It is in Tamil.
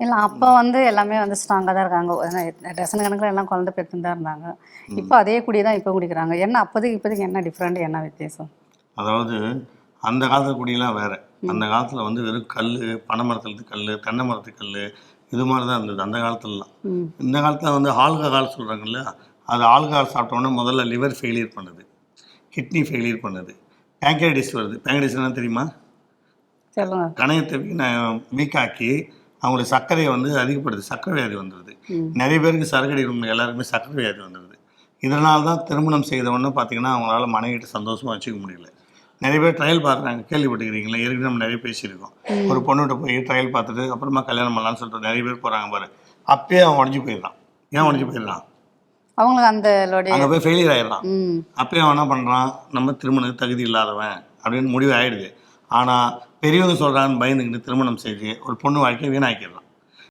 இல்லை அப்போ வந்து எல்லாமே வந்து ஸ்ட்ராங்காக தான் இருக்காங்க. டசன் கணக்கில் எல்லாம் குழந்தை பெற்றுன்னு தான் இருந்தாங்க. இப்போ அதே குடி தான் இப்போ குடிக்கிறாங்க. என்ன அப்போதைக்கு இப்போதைக்கு என்ன டிஃப்ரெண்ட், என்ன வித்தியாசம்? அதாவது அந்த காலத்து குடியெல்லாம் வேறு. அந்த காலத்தில் வந்து வெறும் கல், பனை மரத்துலேருந்து கல், தென்னை மரத்து கல், இது மாதிரி தான் இருந்தது அந்த காலத்துலலாம். இந்த காலத்தில் வந்து ஆல்கஹால் சொல்கிறாங்க இல்லையா, அது ஆல்கஹால் சாப்பிட்டோன்னே முதல்ல லிவர் ஃபெயிலியர் பண்ணுது, கிட்னி ஃபெயிலியர் பண்ணுது, பேங்க்ரைட்டிஸ் வருது. பேங்க்ரைட்டிஸ்னால் தெரியுமா? சொல்லுங்க. கணையத்தை வீக்காக்கி அவங்களுக்கு சர்க்கரையை வந்து அதிகப்படுது, சர்க்கரை வியாதி வந்துடுது. நிறைய பேருக்கு சர்க்கரை எல்லாருக்குமே சர்க்கரை வியாதி வந்துடுது. இதனால தான் திருமணம் செய்தவொன்னே பார்த்தீங்கன்னா அவங்களால மனைவிட்டு சந்தோஷமாக வச்சுக்க முடியல. நிறைய பேர் ட்ரையல் பார்க்குறாங்க, கேள்விப்பட்டுக்கிறீங்களா? ஏற்கனவே நம்ம நிறைய பேசியிருக்கோம். ஒரு பொண்ணுகிட்ட போய் ட்ரையல் பார்த்துட்டு அப்புறமா கல்யாணம் பண்ணலான்னு சொல்லிட்டு நிறைய பேர் போகிறாங்க பாரு. அப்பயே அவன் உடஞ்சி போயிடறான். ஏன் உடஞ்சி போயிடறான்? அவங்களுக்கு அந்த அங்கே போய் ஃபெயிலியர் ஆகிடறான். அப்பயே அவன் என்ன பண்ணுறான், நம்ம திருமணத்துக்கு தகுதி இல்லாதவன் அப்படின்னு முடிவு ஆகிடுது. ஆனால் பெரியவங்க சொல்கிறான்னு பயந்துக்கிட்டு திருமணம் செஞ்சு ஒரு பொண்ணு வாழ்க்கையை வீணாக்கிடுறான்.